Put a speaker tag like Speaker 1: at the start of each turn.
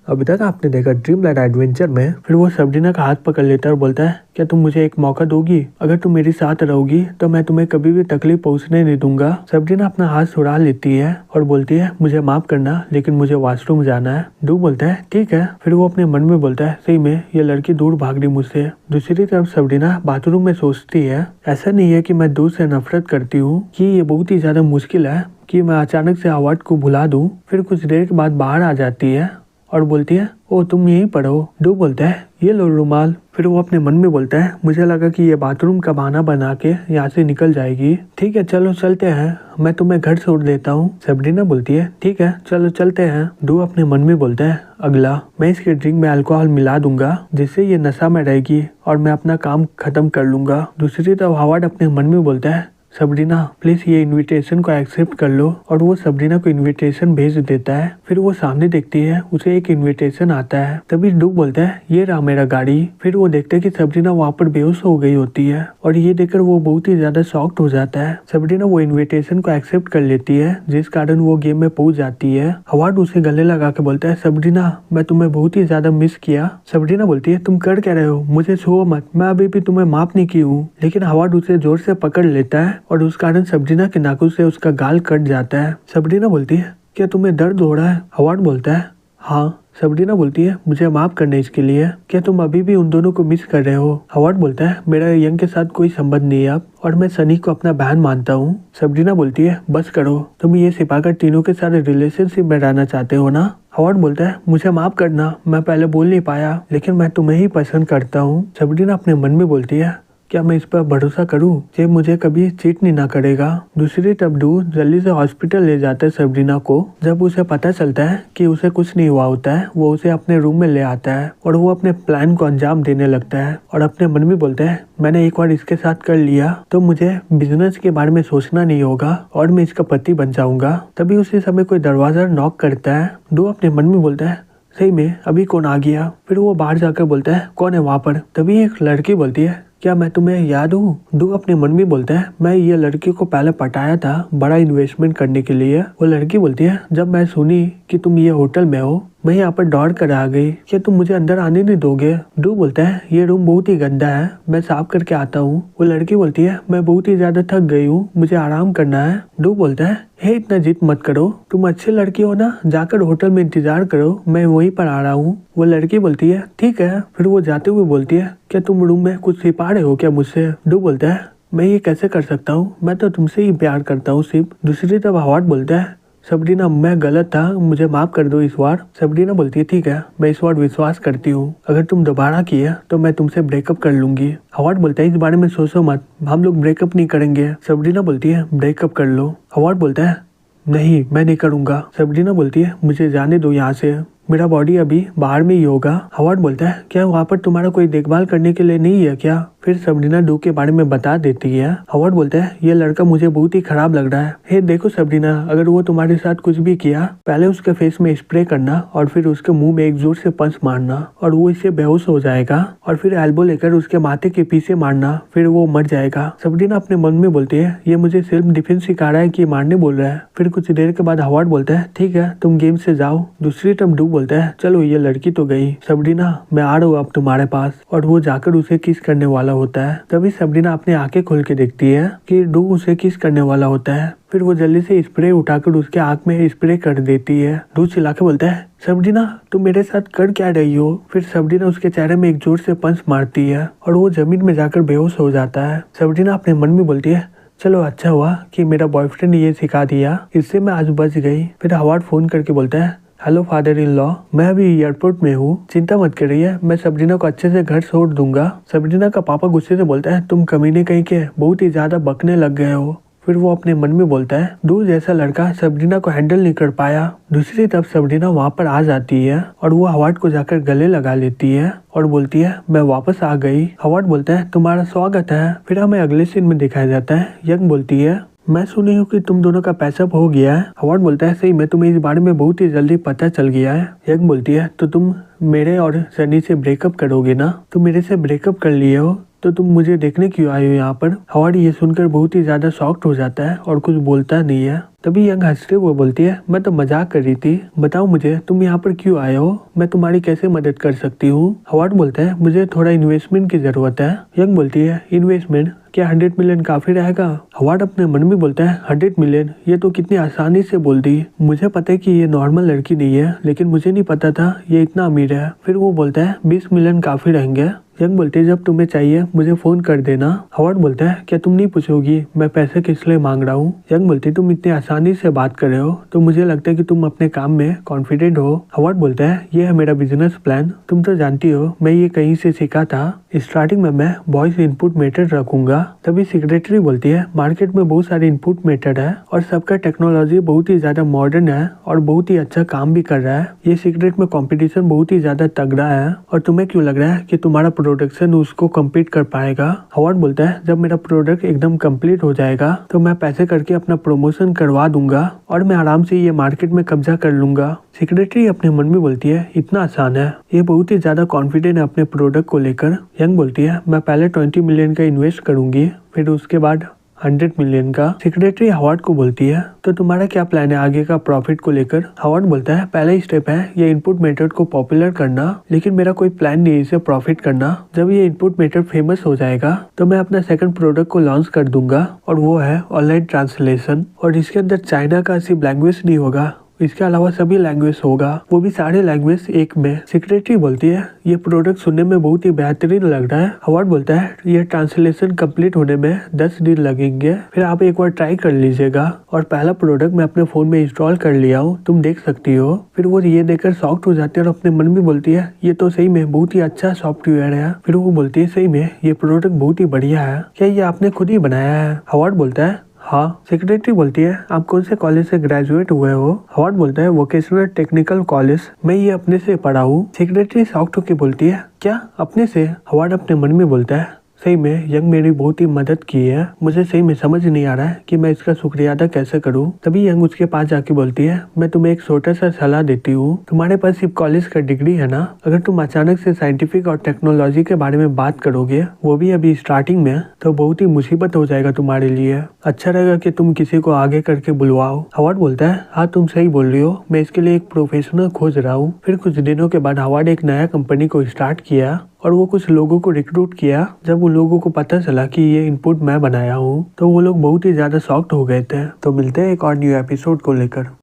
Speaker 1: अभी तक आपने देखा ड्रीमलैंड एडवेंचर में। फिर वो सबरीना का हाथ पकड़ लेता है और बोलता है, क्या तुम मुझे एक मौका दोगी? अगर तुम मेरे साथ रहोगी तो मैं तुम्हें कभी भी तकलीफ पहुंचने नहीं दूंगा। सबरीना अपना हाथ छुड़ा लेती है और बोलती है, मुझे माफ करना लेकिन मुझे वॉशरूम जाना है। डू बोलता है, ठीक है। फिर वो अपने मन में बोलता है, सही में ये लड़की दूर भाग रही मुझसे। दूसरी तरफ सबरीना बाथरूम में सोचती है, ऐसा नहीं है कि मैं दूर से नफरत करती हूँ, कि ये बहुत ही ज्यादा मुश्किल है कि मैं अचानक से हावर्ड को भुला दूं। फिर कुछ देर के बाद बाहर आ जाती है और बोलती है, ओ तुम यहीं पर हो। डू बोलता है, ये लो रुमाल। फिर वो अपने मन में बोलता है, मुझे लगा कि ये बाथरूम का बहाना बना के यहाँ से निकल जाएगी। ठीक है चलो चलते हैं, मैं तुम्हें घर छोड़ देता हूँ। सबरीना बोलती है, ठीक है चलो चलते हैं। डू अपने मन में बोलता है, अगला मैं इसके ड्रिंक में अल्कोहल मिला दूंगा जिससे ये नशा में रहेगी और मैं अपना काम खत्म कर लूंगा। दूसरी तरफ हावर्ड अपने मन में बोलता है, सबरीना प्लीज ये इनविटेशन को एक्सेप्ट कर लो। और वो सबरीना को इनविटेशन भेज देता है। फिर वो सामने देखती है, उसे एक इनविटेशन आता है। तभी डू बोलता है, ये रहा मेरा गाड़ी। फिर वो देखते है कि सबरीना वहाँ पर बेहोश हो गई होती है और ये देखकर वो बहुत ही ज्यादा शॉक्ड हो जाता है। सबरीना वो इन्विटेशन को एक्सेप्ट कर लेती है जिस कारण वो गेम में पहुंच जाती है। हावर्ड उसे गले लगा के बोलता है, सबरीना मैं तुम्हें बहुत ही ज्यादा मिस किया। सबरीना बोलती है, तुम कर क्या रहे हो, मुझे छुओ मत, मैं अभी भी तुम्हें माफ नहीं की हूँ। लेकिन हावर्ड उसे जोर से पकड़ लेता है और उस कारण सबरीना के नाखून से उसका गाल कट जाता है। सबरीना बोलती है, क्या तुम्हें दर्द हो रहा है? हावर्ड बोलता है, हाँ। सबरीना बोलती है, मुझे माफ करने इसके लिए। क्या तुम अभी भी उन दोनों को मिस कर रहे हो? हावर्ड बोलता है, मेरा यंग के साथ कोई संबंध नहीं है अब और मैं सनी को अपना बहन मानता हूँ। सबरीना बोलती है, बस करो, तुम ये सिपाकर तीनों के साथ रिलेशनशिप में रहना चाहते हो ना? हावर्ड बोलता है, मुझे माफ करना, मैं पहले बोल नहीं पाया लेकिन मैं तुम्हें ही पसंद करता हूँ। सबरीना अपने मन में बोलती है, क्या मैं इस पर भरोसा करूं? ये मुझे कभी चीट नहीं ना करेगा। दूसरी तरफ डू जल्दी से हॉस्पिटल ले जाता है सबरीना को। जब उसे पता चलता है कि उसे कुछ नहीं हुआ होता है, वो उसे अपने रूम में ले आता है और वो अपने प्लान को अंजाम देने लगता है और अपने मन में बोलता है, मैंने एक बार इसके साथ कर लिया तो मुझे बिजनेस के बारे में सोचना नहीं होगा और मैं इसका पति बन जाऊंगा। तभी उसी समय कोई दरवाजा नॉक करता है। डू अपने मन में बोलता है, सही में अभी कौन आ गया? फिर वो बाहर जाकर बोलता है, कौन है वहाँ पर? तभी एक लड़की बोलती है, क्या मैं तुम्हें याद हूँ? डू अपने मन में बोलता है, मैं ये लड़की को पहले पटाया था बड़ा इन्वेस्टमेंट करने के लिए। वो लड़की बोलती है, जब मैं सुनी कि तुम ये होटल में हो मैं यहाँ पर दौड़ कर आ गई, क्या तुम मुझे अंदर आने नहीं दोगे? डू बोलता है, ये रूम बहुत ही गंदा है, मैं साफ करके आता हूँ। वो लड़की बोलती है, मैं बहुत ही ज्यादा थक गई हूँ, मुझे आराम करना है। डू बोलता है, हे इतना जिद मत करो, तुम अच्छी लड़की हो ना, जाकर होटल में इंतजार करो, मैं वहीं पर आ रहा हूँ। वो लड़की बोलती है, ठीक है। फिर वो जाते हुए बोलती है, क्या तुम रूम में कुछ छिपा रहे हो क्या मुझसे? डू बोलता है, मैं ये कैसे कर सकता हूँ, मैं तो तुमसे ही प्यार करता हूँ सिर्फ। दूसरी तरफ हावर्ड बोलता है, सबरीना मैं गलत था, मुझे माफ कर दो इस बार। सबरीना बोलती है, ठीक है मैं इस बार विश्वास करती हूँ, अगर तुम दोबारा किए तो मैं तुमसे ब्रेकअप कर लूंगी। हावर्ड बोलता है, इस बारे में सोचो मत, हम लोग ब्रेकअप नहीं करेंगे। सबरीना बोलती है, ब्रेकअप कर लो। हावर्ड बोलता है, नहीं मैं नहीं करूंगा। सबरीना बोलती है, मुझे जाने दो यहाँ से, मेरा बॉडी अभी बाहर में ही होगा। हावर्ड बोलता है, क्या वहाँ पर तुम्हारा कोई देखभाल करने के लिए नहीं है क्या? फिर सबरीना डू के बारे में बता देती है। हावर्ड बोलता है, ये लड़का मुझे बहुत ही खराब लग रहा है। हे देखो सबरीना, अगर वो तुम्हारे साथ कुछ भी किया, पहले उसके फेस में स्प्रे करना और फिर उसके मुंह में एक जोर से पंच मारना और वो इससे बेहोश हो जाएगा और फिर एल्बो लेकर उसके माथे के पीछे मारना, फिर वो मर जाएगा। सबरीना अपने मन में बोलती है, ये मुझे सेल्फ डिफेंस सिखा रहा है कि मारने बोल रहा है। फिर कुछ देर के बाद हावर्ड बोलता है, ठीक है तुम गेम से जाओ। दूसरी तरफ डू बोलता है, चलो ये लड़की तो गई, सबरीना मैं आ रहा हूँ अब तुम्हारे पास। और वो जाकर उसे किस करने वाला होता है। तभी सबरीना अपनी आंखें खोल के देखती है कि डू उसे किस करने वाला होता है। फिर वो जल्दी से स्प्रे उठाकर उसके आंख में स्प्रे कर देती है। डू चिल्ला के बोलता है, सबरीना तुम मेरे साथ कर क्या रही हो? फिर सबरीना उसके चेहरे में एक जोर से पंच मारती है और वो जमीन में जाकर बेहोश हो जाता है। सबरीना अपने मन में बोलती है, चलो अच्छा हुआ कि मेरा बॉयफ्रेंड ने ये सिखा दिया, इससे मैं आज बच गई। फिर हावर्ड फोन करके बोलता है, हेलो फादर इन लॉ, मैं अभी एयरपोर्ट में हूँ, चिंता मत करिए, मैं सबरीना को अच्छे से घर छोड़ दूंगा। सबरीना का पापा गुस्से से बोलता है, तुम कमीने कहीं के बहुत ही ज्यादा बकने लग गए हो। फिर वो अपने मन में बोलता है, डू जैसा लड़का सबरीना को हैंडल नहीं कर पाया। दूसरी तरफ सबरीना वहाँ पर आ जाती है और वो हावर्ड को जाकर गले लगा लेती है और बोलती है, मैं वापस आ गई। हावर्ड बोलता है, तुम्हारा स्वागत है। फिर हमें अगले सीन में दिखाया जाता है, यंग बोलती है, मैं सुनी हूँ कि तुम दोनों का पैचअप हो गया है। हावर्ड बोलता है, सही में तुम्हें इस बारे में बहुत ही जल्दी पता चल गया है। यंग बोलती है, तो तुम मेरे और सनी से ब्रेकअप करोगे ना? तुम मेरे से ब्रेकअप कर लिए हो तो तुम मुझे देखने क्यों आए हो यहाँ पर? हावर्ड ये सुनकर बहुत ही ज्यादा शॉक्ड हो जाता है और कुछ बोलता नहीं है। तभी यंग हंसते हुए बोलती है, मैं तो मजाक कर रही थी, बताओ मुझे तुम यहाँ पर क्यों आए हो, मैं तुम्हारी कैसे मदद कर सकती हूँ। हॉवर्ड बोलता है, मुझे थोड़ा इन्वेस्टमेंट की जरूरत है। यंग बोलती है, इन्वेस्टमेंट क्या 100 मिलियन काफी रहेगा। हॉवर्ड अपने मन में बोलता है, 100 मिलियन, ये तो कितनी आसानी से बोल दी। मुझे पता है कि ये नॉर्मल लड़की नहीं है, लेकिन मुझे नहीं पता था ये इतना अमीर है। फिर वो बोलता है, 20 मिलियन काफी रहेंगे। यंग बोलती है, जब तुम्हें चाहिए मुझे फोन कर देना। हॉवर्ड बोलता है, क्या तुम नहीं पूछोगी मैं पैसे किस लिए मांग रहा हूँ। यंग बोलती है, तुम इतनी आसानी से बात कर रहे हो तो मुझे लगता है कि तुम अपने काम में कॉन्फिडेंट हो। हॉवर्ड बोलता है, ये है मेरा बिजनेस प्लान, तुम तो जानती हो मैं ये कहीं से सीखा था। स्टार्टिंग में मैं वॉइस इनपुट मेथड रखूंगा। तभी सेक्रेटरी बोलती है, मार्केट में बहुत सारे इनपुट मेथड है और सबका टेक्नोलॉजी बहुत ही ज्यादा मॉडर्न है और बहुत ही अच्छा काम भी कर रहा है। ये सीक्रेट में कंपटीशन बहुत ही ज्यादा तगड़ा है और तुम्हें क्यों लग रहा है कि तुम्हारा प्रोडक्शन उसको कम्पीट कर पाएगा। हॉवर्ड बोलता है, जब मेरा प्रोडक्ट एकदम कंप्लीट हो जाएगा तो मैं पैसे करके अपना प्रमोशन करवा दूंगा और मैं आराम से ये मार्केट में कब्जा कर लूंगा। सेक्रेटरी अपने मन में बोलती है, इतना आसान है। ये बहुत ही ज्यादा कॉन्फिडेंट है अपने प्रोडक्ट को लेकर। यंग बोलती है, मैं पहले 20 मिलियन का इन्वेस्ट करूंगी, फिर उसके बाद 100 मिलियन का। सेक्रेटरी हॉवर्ड को बोलती है, तो तुम्हारा क्या प्लान है आगे का प्रॉफिट को लेकर। हॉवर्ड बोलता है, पहला स्टेप है ये इनपुट मेथड को पॉपुलर करना, लेकिन मेरा कोई प्लान नहीं है इसे प्रॉफिट करना। जब ये इनपुट मेथड फेमस हो जाएगा तो मैं अपना सेकंड प्रोडक्ट को लॉन्च कर दूंगा और वो है ऑनलाइन ट्रांसलेशन। और इसके अंदर चाइना का सिर्फ लैंग्वेज नहीं होगा, इसके अलावा सभी लैंग्वेज होगा, वो भी सारे लैंग्वेज एक में। सेक्रेटरी बोलती है, ये प्रोडक्ट सुनने में बहुत ही बेहतरीन लग रहा है। हॉवर्ड बोलता है, ये ट्रांसलेशन कंप्लीट होने में 10 दिन लगेंगे, फिर आप एक बार ट्राई कर लीजिएगा। और पहला प्रोडक्ट मैं अपने फोन में इंस्टॉल कर लिया हूँ, तुम देख सकती हो। फिर वो ये देखकर शॉक्ड हो जाती है और अपने मन में बोलती है, ये तो सही में बहुत ही अच्छा सॉफ्टवेयर है। फिर वो बोलती है, सही में ये प्रोडक्ट बहुत ही बढ़िया है, क्या ये आपने खुद ही बनाया है। हॉवर्ड बोलता है, हाँ। सेक्रेटरी बोलती है, आप कौन से कॉलेज से ग्रेजुएट हुए हो। हॉवर्ड बोलता है, वोकेशनल टेक्निकल कॉलेज, मैं ये अपने से पढ़ा हूँ। सेक्रेटरी शॉक्ड होकर बोलती है, क्या अपने से। हॉवर्ड अपने मन में बोलता है, सही में यंग मेरी बहुत ही मदद की है, मुझे सही में समझ नहीं आ रहा है कि मैं इसका शुक्रिया अदा कैसे करूं। तभी यंग उसके पास जाके बोलती है, मैं तुम्हें एक छोटा सा सलाह देती हूँ, तुम्हारे पास सिर्फ कॉलेज का डिग्री है ना, अगर तुम अचानक से साइंटिफिक और टेक्नोलॉजी के बारे में बात करोगे, वो भी अभी स्टार्टिंग में, तो बहुत ही मुसीबत हो जाएगा तुम्हारे लिए। अच्छा रहेगा कि तुम किसी को आगे करके बुलवाओ। हॉवर्ड बोलता है, हाँ तुम सही बोल रही हो, मैं इसके लिए एक प्रोफेशनल खोज रहा हूँ। फिर कुछ दिनों के बाद हॉवर्ड एक नया कंपनी को स्टार्ट किया और वो कुछ लोगों को रिक्रूट किया। जब वो लोगों को पता चला कि ये इनपुट मैं बनाया हूँ तो वो लोग बहुत ही ज्यादा शॉक्ड हो गए थे। तो मिलते हैं एक और न्यू एपिसोड को लेकर।